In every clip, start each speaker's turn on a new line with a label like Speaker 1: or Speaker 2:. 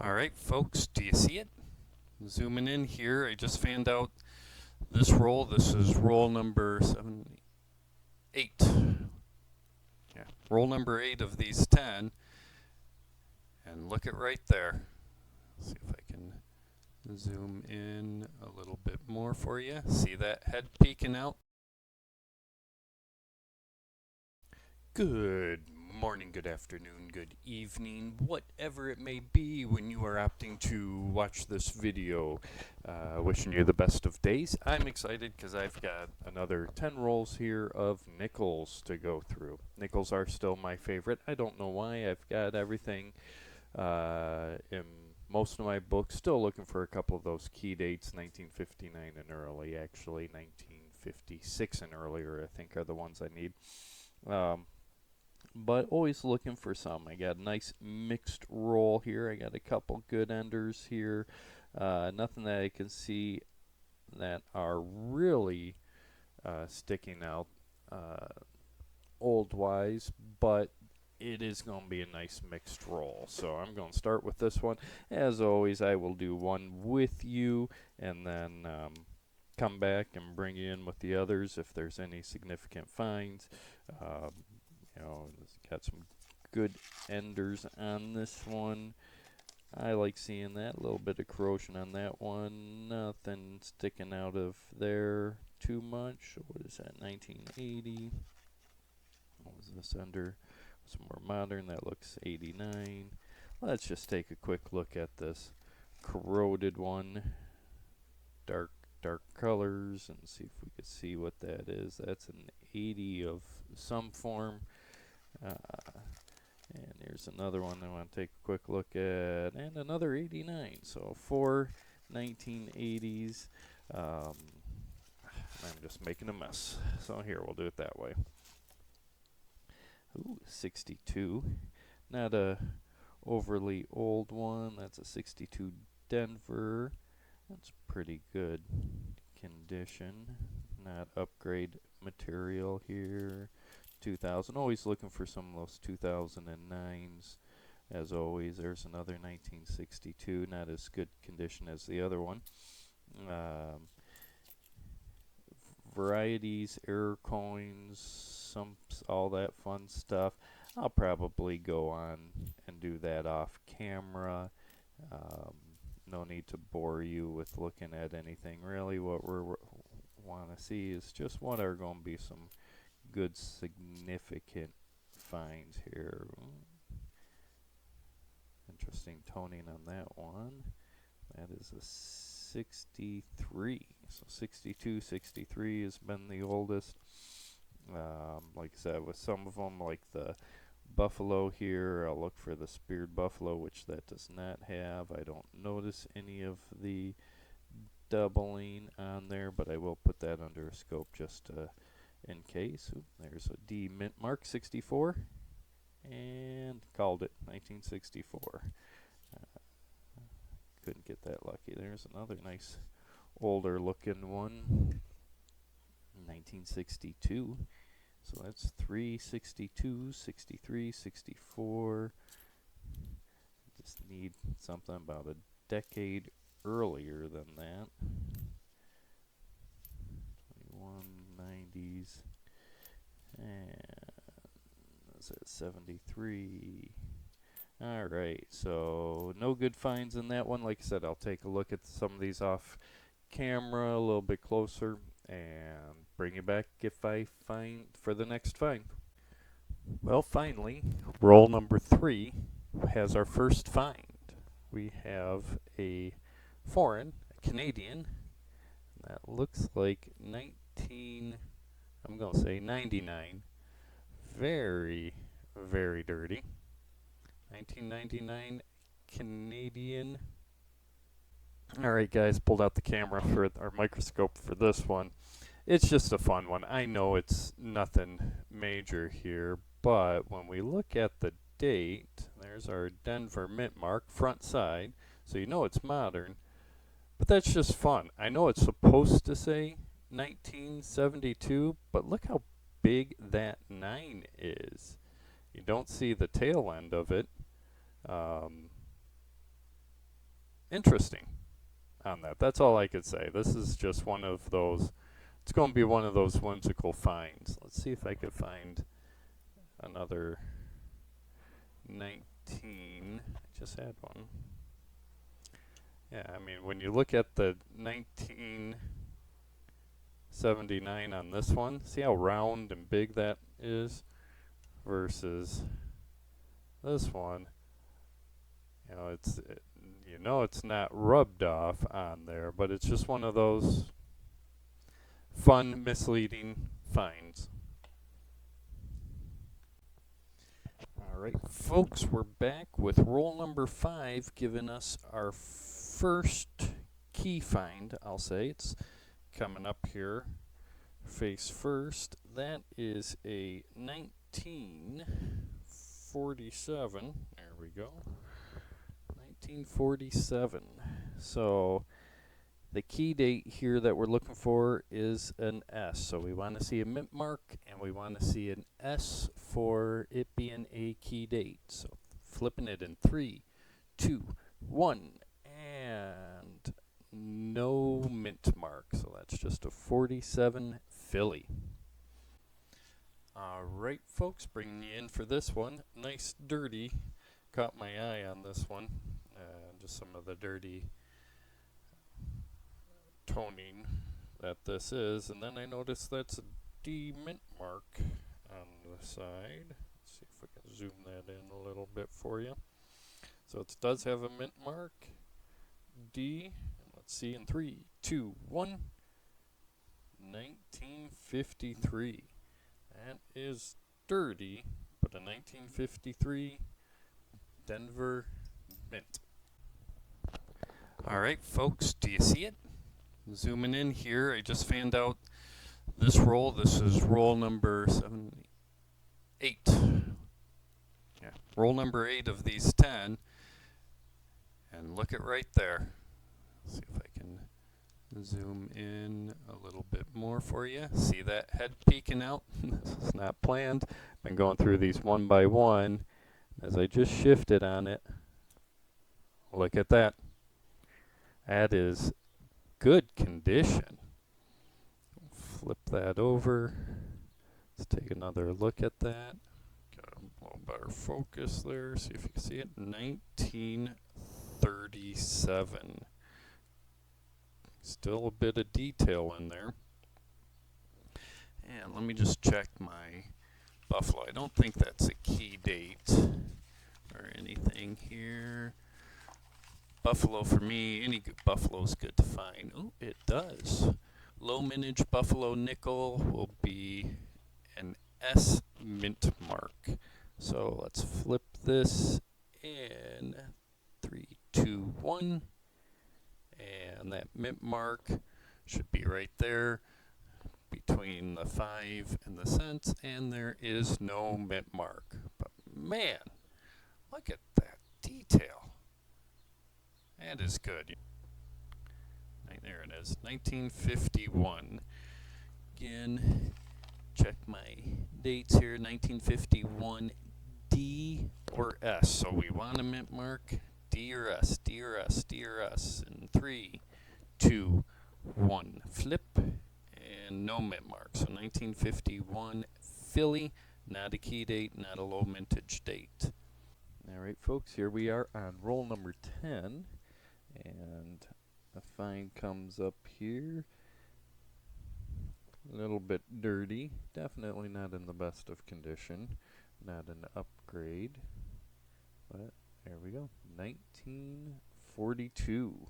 Speaker 1: All right, folks, do you see it? Zooming in here, I just fanned out this roll. This is roll number 8. Yeah, roll number 8 of these 10. And look at right there. Let's see if I can zoom in a little bit more for you. See that head peeking out? Good morning, good afternoon, good evening, whatever it may be when you are opting to watch this video. Wishing you the best of days. I'm excited because I've got another 10 rolls here of nickels to go through. Nickels are still my favorite. I don't know why. I've got everything in most of my books. Still looking for a couple of those key dates, 1959 and early, actually. 1956 and earlier, I think, are the ones I need. But always looking for some. I got a nice mixed roll here. I got a couple good enders here. Nothing that I can see that are really sticking out old wise, but it is going to be a nice mixed roll. So I'm going to start with this one. As always, I will do one with you and then come back and bring you in with the others if there's any significant finds. Got some good enders on this one. I like seeing that. A little bit of corrosion on that one. Nothing sticking out of there too much. What is that? 1980. What was this under? Some more modern. That looks 89. Let's just take a quick look at this corroded one. Dark colors, and see if we could see what that is. That's an 80 of some form. And here's another one I want to take a quick look at, and another 89. So 4 1980s. I'm just making a mess. So here, we'll do it that way. Ooh, 62. Not a overly old one. That's a 62 Denver. That's pretty good condition. Not upgrade material here. 2000. Always looking for some of those 2009s. As always, there's another 1962. Not as good condition as the other one. Varieties, error coins, all that fun stuff. I'll probably go on and do that off camera. No need to bore you with looking at anything. Really, what we want to see is just what are going to be some good significant finds here. Interesting toning on that one. That is a 63. So 62, 63 has been the oldest. Like I said, with some of them, like the buffalo here, I'll look for the speared buffalo, which that does not have. I don't notice any of the doubling on there, but I will put that under a scope just in case. Oop, there's a D mint mark 64, and called it 1964. Couldn't get that lucky. There's another nice older looking one, 1962. So that's 362, 63, 64. Just need something about a decade earlier than that. 2190s. And that's at 73. Alright, so no good finds in that one. Like I said, I'll take a look at some of these off camera a little bit closer and bring you back if I find for the next find. Well, finally, roll number 3 has our first find. We have a foreign, a Canadian, that looks like I'm going to say 99. Very, very dirty. 1999 Canadian. Alright guys, pulled out the camera for our microscope for this one. It's just a fun one. I know it's nothing major here, but when we look at the date, there's our Denver mint mark, front side, so you know it's modern, but that's just fun. I know it's supposed to say 1972, but look how big that 9 is. You don't see the tail end of it.
Speaker 2: interesting on that. That's all I could say. This is just one of those. It's going to be one of those whimsical finds. Let's see if I could find another 19. I just had one. Yeah, I mean, when you look at the 1979 on this one, see how round and big that is versus this one. It's not rubbed off on there, but it's just one of those fun, misleading finds. All right, folks, we're back with roll number 5, giving us our first key find. I'll say it's coming up here face first. That is a 1947. There we go. 1947. So the key date here that we're looking for is an S. So we want to see a mint mark and we want to see an S for it being a key date. So flipping it in 3, 2, 1, and no mint mark. So that's just a 47 Philly. All right, folks, bringing you in for this one. Nice dirty. Caught my eye on this one. Just some of the dirty toning that this is, and then I noticed that's a D mint mark on the side. Let's see if we can zoom that in a little bit for you. So it does have a mint mark, D, and let's see in 3, 2, 1, 1953. That is dirty, but a 1953 Denver mint. All right, folks, do you see it? Zooming in here, I just found out this roll. This is roll number 8. Yeah, roll number 8 of these 10. And look at right there. Let's see if I can zoom in a little bit more for you. See that head peeking out? This is not planned. Been going through these one by one. As I just shifted on it, look at that. That is good condition. Flip that over. Let's take another look at that. Got a little better focus there. See if you can see it. 1937. Still a bit of detail in there. And let me just check my Buffalo. I don't think that's a key date or anything here. Buffalo for me, any good Buffalo is good to find. Oh, it does. Low mintage Buffalo nickel will be an S mint mark. So let's flip this in 3, 2, 1. And that mint mark should be right there between the 5 and the cents. And there is no mint mark. But man, look at that detail. That is good. Right there it is, 1951. Again, check my dates here, 1951, D or S. So we want a mint mark, D or S, D or S, D or S. In 3, 2, 1, flip, and no mint mark. So 1951, Philly, not a key date, not a low mintage date.
Speaker 1: All right, folks, here we are on roll number 10. And a find comes up here. A little bit dirty. Definitely not in the best of condition. Not an upgrade. But there we go. 1942.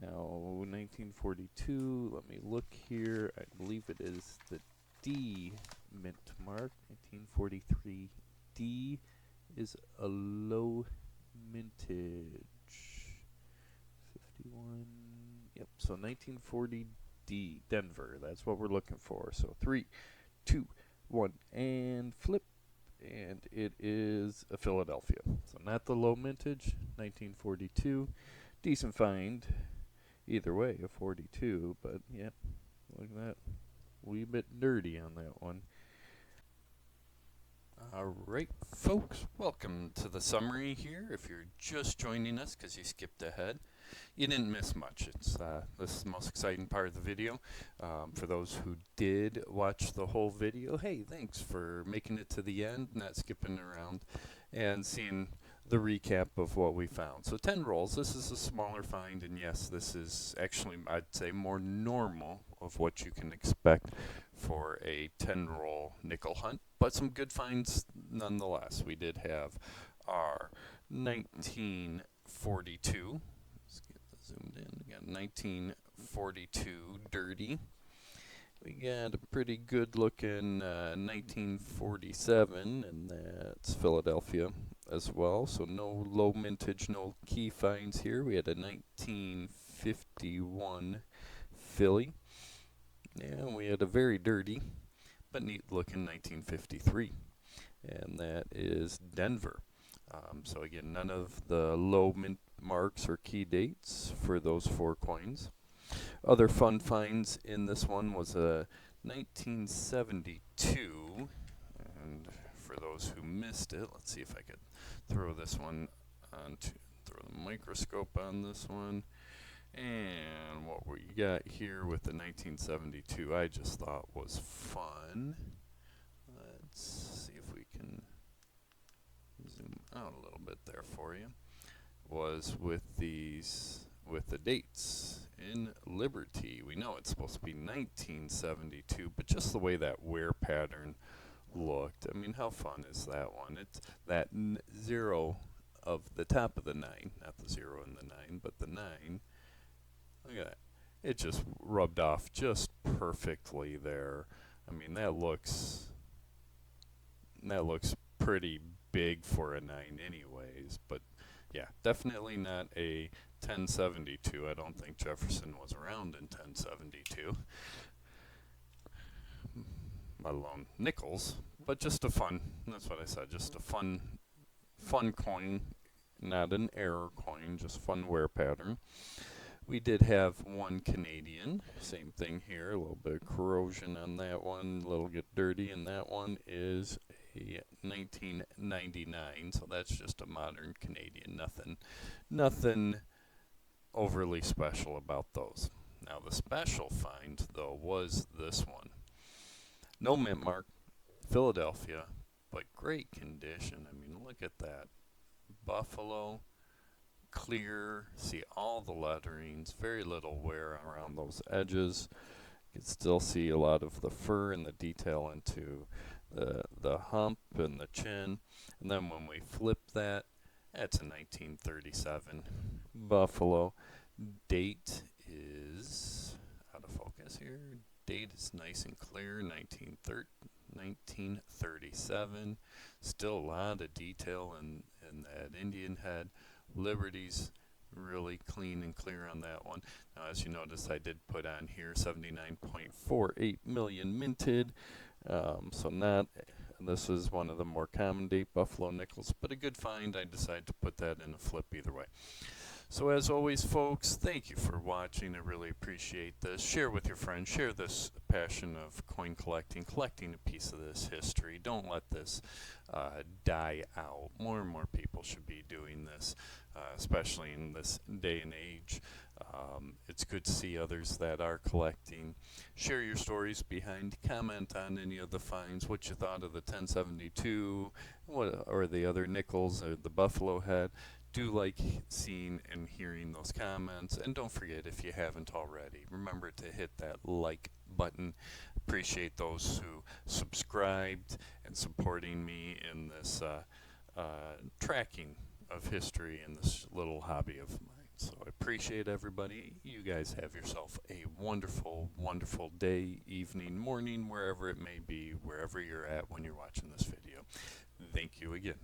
Speaker 1: Now, 1942, let me look here. I believe it is the D mint mark. 1943 D is a low mintage. 51. Yep, so 1940 D, Denver. That's what we're looking for. So 3, 2, 1, and flip. And it is a Philadelphia. So not the low mintage, 1942. Decent find. Either way, a 42, but yeah, look at that. A wee bit dirty on that one.
Speaker 2: All right, folks, welcome to the summary here. If you're just joining us because you skipped ahead, you didn't miss much. This is the most exciting part of the video. For those who did watch the whole video, hey, thanks for making it to the end, not skipping around, and seeing the recap of what we found. So 10 rolls, this is a smaller find, and yes, this is actually, I'd say, more normal of what you can expect for a 10 roll nickel hunt, but some good finds nonetheless. We did have our 1942, let's get this zoomed in, we got 1942 dirty. We got a pretty good looking 1947, and that's Philadelphia as well. So no low mintage, no key finds here. We had a 1951 Philly. And we had a very dirty but neat looking 1953. And that is Denver. So again, none of the low mint marks or key dates for those 4 coins. Other fun finds in this one was a 1972, and for those who missed it, let's see if I could throw this one throw the microscope on this one. And what we got here with the 1972 I just thought was fun. Let's see if we can zoom out a little bit there for you. Was with the dates in Liberty. We know it's supposed to be 1972, but just the way that wear pattern looked, I mean, how fun is that one? It's that 0 of the top of the 9, not the 0 in the 9, but the 9. Look at that. It just rubbed off just perfectly there. I mean, that looks pretty big for a 9 anyways, but yeah, definitely not a 1072. I don't think Jefferson was around in 1072, let alone nickels, but just a fun, that's what I said, just a fun coin, not an error coin, just fun wear pattern. We did have one Canadian, same thing here, a little bit of corrosion on that one, a little get dirty, and that one is a 1999, so that's just a modern Canadian, nothing overly special about those. Now the special find though was this one. No mint mark, Philadelphia, but great condition. I mean, look at that. Buffalo, clear, see all the letterings, very little wear around those edges. You can still see a lot of the fur and the detail into the hump and the chin. And then when we flip that, that's a 1937 Buffalo. Date is out of focus here. Date is nice and clear, 1937. Still a lot of detail in that Indian head. Liberty's really clean and clear on that one. Now, as you notice, I did put on here 79.48 million minted. So not, this is one of the more common date Buffalo nickels, but a good find. I decided to put that in a flip either way. So as always, folks, thank you for watching. I really appreciate this. Share with your friends. Share this passion of coin collecting a piece of this history. Don't let this die out. More and more people should be doing this, especially in this day and age. It's good to see others that are collecting. Share your stories behind. Comment on any of the finds, what you thought of the 1072, or the other nickels, or the Buffalo head. Do like seeing and hearing those comments, and don't forget, if you haven't already, remember to hit that like button. Appreciate those who subscribed and supporting me in this tracking of history and this little hobby of mine. So I appreciate everybody. You guys have yourself a wonderful, wonderful day, evening, morning, wherever it may be, wherever you're at when you're watching this video. Thank you again.